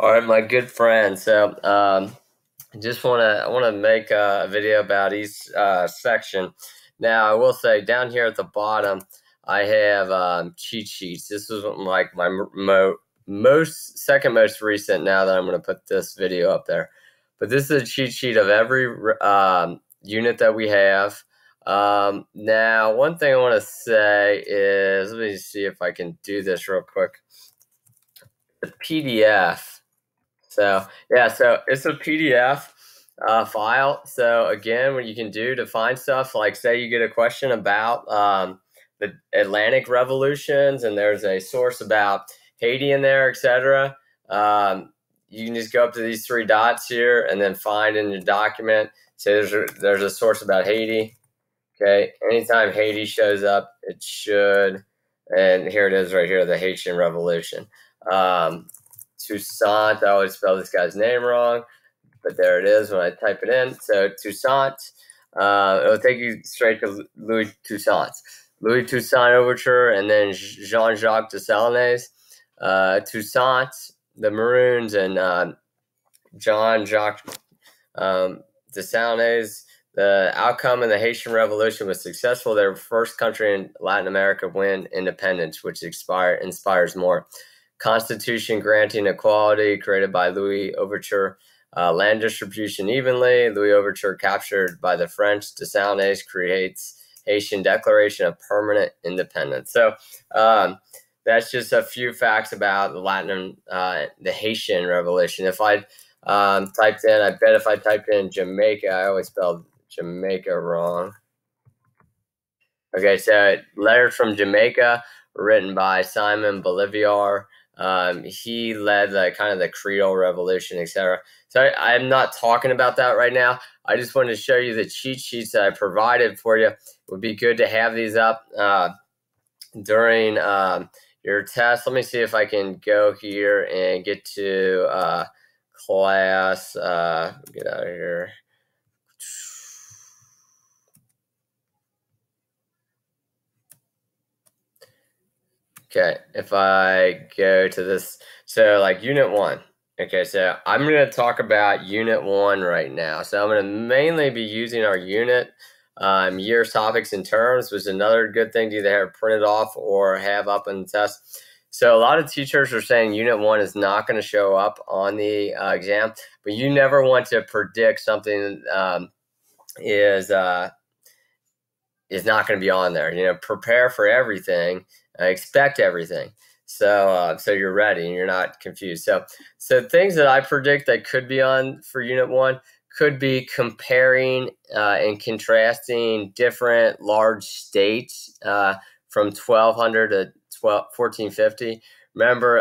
All right, my good friend. So, I want to make a video about each section. Now, I will say down here at the bottom, I have cheat sheets. This is like my second most recent. Now that I'm going to put this video up there, but this is a cheat sheet of every unit that we have. Now, one thing I want to say is, let me see if I can do this real quick. The PDF. So yeah, so it's a PDF file. So again, what you can do to find stuff, like say you get a question about the Atlantic revolutions, and there's a source about Haiti in there, etc. You can just go up to these three dots here, and then find in your document. Say there's a source about Haiti. Okay, anytime Haiti shows up, it should, and here it is right here, the Haitian Revolution. Toussaint, I always spell this guy's name wrong, but there it is when I type it in. So Toussaint, it'll take you straight to Louis Toussaint. Louis Toussaint Overture, and then Jean-Jacques Dessalines. Toussaint, the Maroons, and Jean-Jacques Dessalines. The outcome in the Haitian Revolution was successful. They were the first country in Latin America to win independence, which inspires more. Constitution granting equality created by Louis Overture. Land distribution evenly. Louis Overture captured by the French. Dessalines creates Haitian Declaration of Permanent Independence. So that's just a few facts about the Haitian Revolution. If I typed in, I bet if I typed in Jamaica, I always spelled Jamaica wrong. Okay, so letters from Jamaica were written by Simon Bolivar. He led the Creole Revolution, etc. So I'm not talking about that right now. I just wanted to show you the cheat sheets that I provided for you. It would be good to have these up during your test. Let me see if I can go here and get to class. Get out of here. Okay, if I go to this, so like Unit 1. Okay, so I'm going to talk about Unit 1 right now. So I'm going to mainly be using our unit, years, topics, and terms, which is another good thing to either have printed off or have up in the test. So a lot of teachers are saying Unit 1 is not going to show up on the exam, but you never want to predict something is not going to be on there. You know, prepare for everything. Expect everything, so you're ready and you're not confused. So things that I predict that could be on for Unit 1 could be comparing and contrasting different large states from 1200 to 1450. Remember,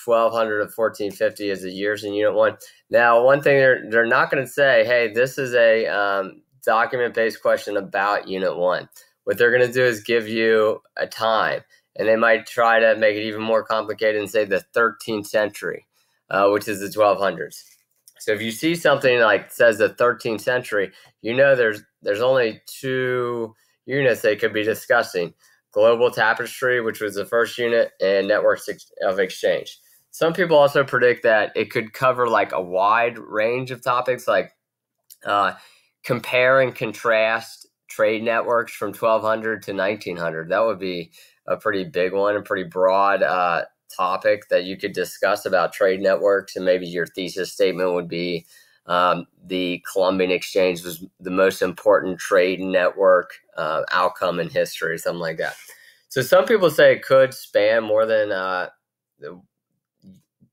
1200 to 1450 is the years in Unit 1. Now, one thing they're not going to say, hey, this is a document-based question about Unit 1. What they're going to do is give you a time. And they might try to make it even more complicated and say the 13th century, which is the 1200s. So if you see something like says the 13th century, you know there's only two units they could be discussing: global tapestry, which was the first unit, and networks of exchange. Some people also predict that it could cover like a wide range of topics, like compare and contrast trade networks from 1200 to 1900. That would be a pretty big one, a pretty broad topic that you could discuss about trade networks, and maybe your thesis statement would be the Columbian Exchange was the most important trade network outcome in history, something like that. So some people say it could span more than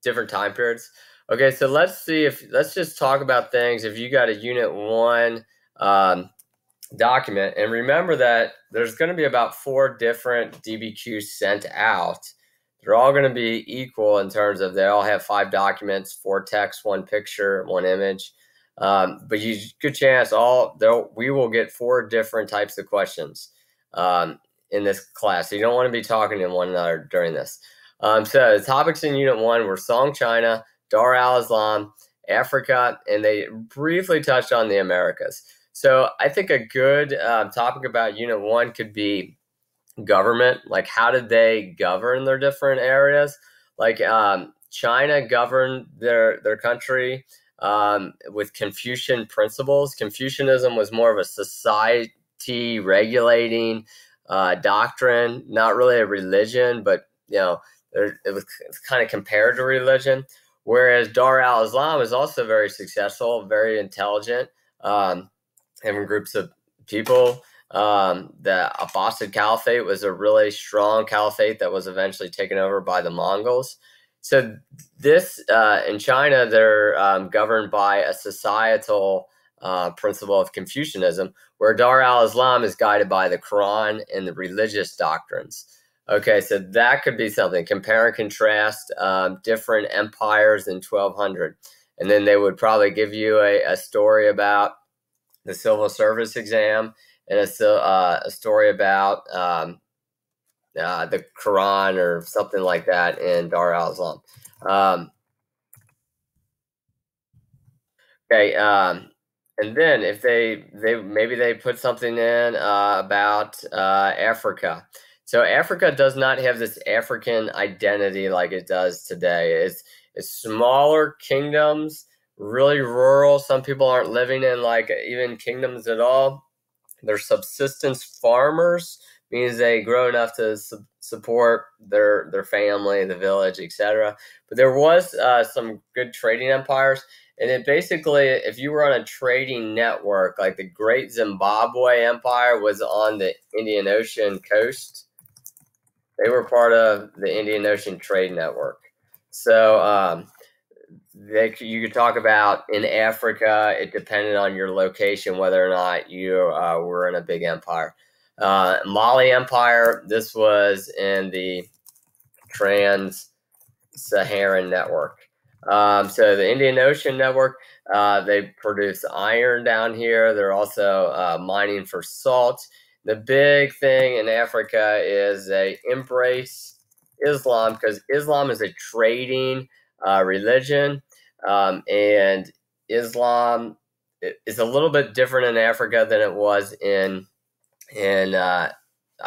different time periods. Okay, so let's just talk about things. If you got a Unit 1 document, and remember that there's going to be about 4 different DBQs sent out. They're all going to be equal in terms of they all have 5 documents, 4 text, 1 picture, 1 image. But you good chance we will get 4 different types of questions in this class. So you don't want to be talking to one another during this. So the topics in Unit 1 were Song China, Dar al-Islam, Africa, and they briefly touched on the Americas. So I think a good topic about Unit 1 could be government. Like, how did they govern their different areas? Like China governed their country with Confucian principles. Confucianism was more of a society regulating doctrine, not really a religion, but it was kind of compared to religion. Whereas Dar al-Islam is also very successful, very intelligent, having groups of people. The Abbasid Caliphate was a really strong caliphate that was eventually taken over by the Mongols. So this in China, they're governed by a societal principle of Confucianism, where Dar al-Islam is guided by the Quran and the religious doctrines. Okay, so that could be something. Compare and contrast different empires in 1200. And then they would probably give you a story about the civil service exam and a story about the Quran or something like that in Dar al-Islam. Okay, and then if they maybe they put something in about Africa. So Africa does not have this African identity like it does today. It's smaller kingdoms, really rural. Some people aren't living in like even kingdoms at all. They're subsistence farmers, means they grow enough to support their family, the village, etc. But there was some good trading empires, and it basically, if you were on a trading network, like the Great Zimbabwe Empire was on the Indian Ocean coast, they were part of the Indian Ocean Trade Network. So you could talk about in Africa, it depended on your location whether or not you were in a big empire. Mali Empire, this was in the Trans-Saharan Network. So the Indian Ocean Network, they produce iron down here. They're also mining for salt. The big thing in Africa is they embrace Islam because Islam is a trading religion. And Islam is a little bit different in Africa than it was in I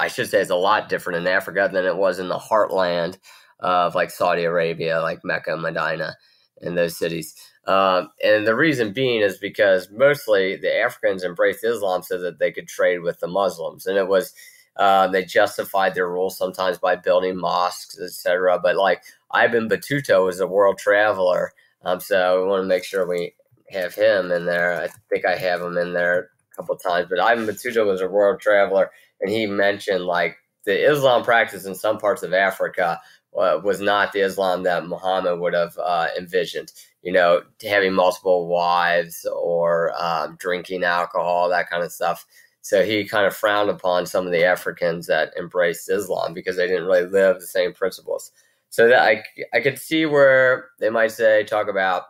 should say it's a lot different in Africa than it was in the heartland of like Saudi Arabia, like Mecca, Medina, and those cities. And the reason being is because mostly the Africans embraced Islam so that they could trade with the Muslims, and it was they justified their rules sometimes by building mosques, etc. But like Ibn Battuta was a world traveler. So we want to make sure we have him in there. I think I have him in there a couple of times. But Ibn Battuta was a world traveler, and he mentioned like the Islam practice in some parts of Africa was not the Islam that Muhammad would have envisioned. Having multiple wives or drinking alcohol, that kind of stuff. So he kind of frowned upon some of the Africans that embraced Islam because they didn't really live the same principles. So that I could see where they might talk about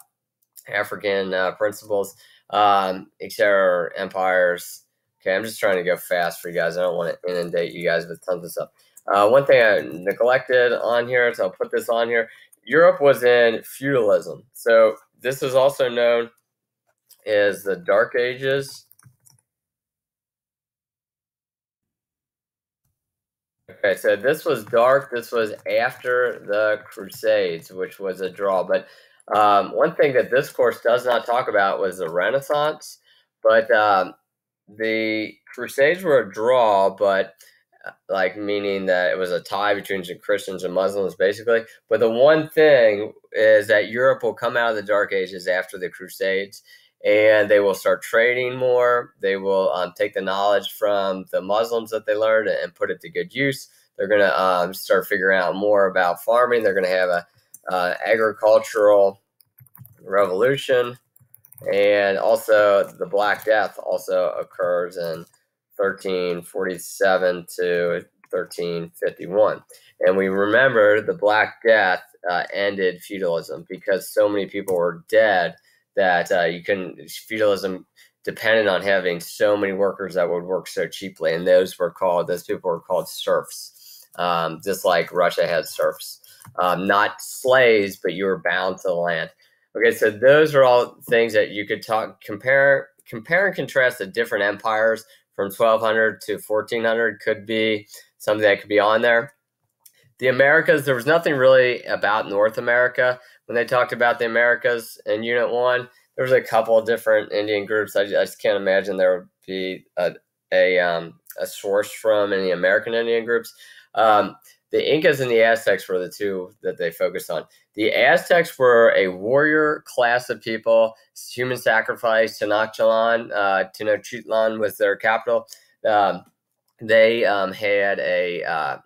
African principles, etc., empires. Okay, I'm just trying to go fast for you guys. I don't want to inundate you guys with tons of stuff. One thing I neglected on here, so I'll put this on here. Europe was in feudalism. So this is also known as the Dark Ages. Okay, so this was dark. This was after the Crusades, which was a draw. But one thing that this course does not talk about was the Renaissance. But the Crusades were a draw, but like meaning that it was a tie between the Christians and Muslims, basically. But the one thing is that Europe will come out of the Dark Ages after the Crusades, and they will start trading more. They will take the knowledge from the Muslims that they learned and put it to good use. They're going to start figuring out more about farming. They're going to have a agricultural revolution, and also the Black Death also occurs in 1347 to 1351. And we remember the Black Death ended feudalism because so many people were dead that feudalism depended on having so many workers that would work so cheaply. And those people were called serfs, just like Russia had serfs. Not slaves, but you were bound to the land. Okay, so those are all things that you could compare and contrast the different empires from 1200 to 1400 could be something that could be on there. The Americas, there was nothing really about North America when they talked about the Americas in Unit 1. There was a couple of different Indian groups. I just can't imagine there would be a source from any American Indian groups. The Incas and the Aztecs were the two that they focused on. The Aztecs were a warrior class of people. Human sacrifice. Tenochtitlan was their capital. They had a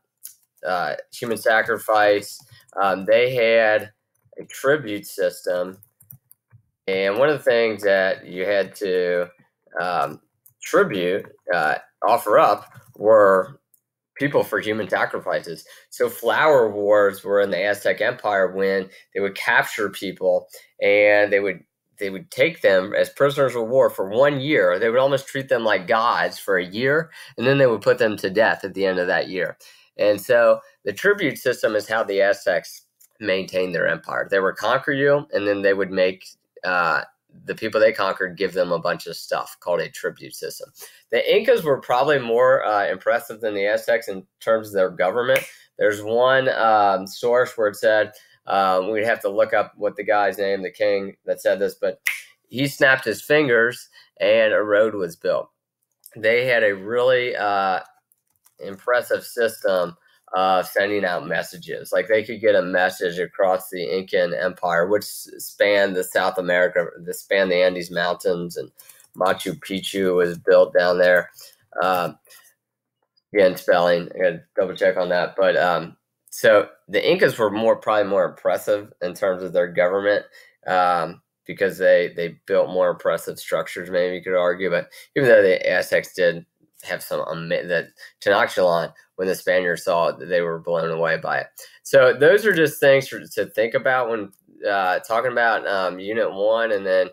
human sacrifice. They had a tribute system, and one of the things that you had to offer up were people for human sacrifices. So flower wars were in the Aztec Empire when they would capture people and they would take them as prisoners of war for 1 year. They would almost treat them like gods for a year, and then they would put them to death at the end of that year. And so the tribute system is how the Aztecs maintained their empire. They would conquer you, and then they would make the people they conquered give them a bunch of stuff called a tribute system. The Incas were probably more impressive than the Aztecs in terms of their government. There's one source where it said, we'd have to look up what the guy's name, the king that said this, but he snapped his fingers and a road was built. They had a really impressive system of sending out messages. Like they could get a message across the Incan Empire, which spanned the South America, spanned the Andes Mountains, and Machu Picchu was built down there. Again, spelling, I gotta double check on that. But so the Incas were probably more impressive in terms of their government because they built more impressive structures, maybe you could argue. But even though the Aztecs did have some that Tenochtitlan, when the Spaniards saw it, they were blown away by it. So those are just things to think about when talking about Unit 1. And then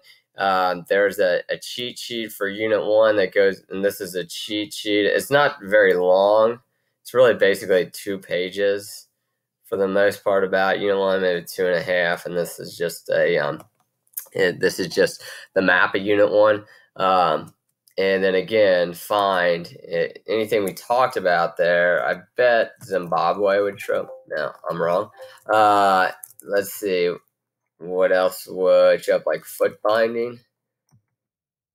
there's a cheat sheet for Unit 1 that goes, and this is a cheat sheet. It's not very long. It's really basically 2 pages for the most part about Unit 1, maybe 2.5. And this is just this is just the map of Unit 1. And then again, find anything we talked about there. I bet Zimbabwe would show up. No, I'm wrong. Let's see. What else would show up? Like foot binding.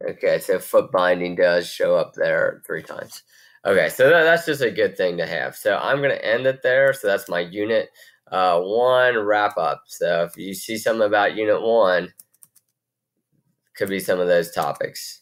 Okay, so foot binding does show up there 3 times. Okay, so that's just a good thing to have. So I'm going to end it there. So that's my Unit 1 wrap up. So if you see something about Unit 1, could be some of those topics.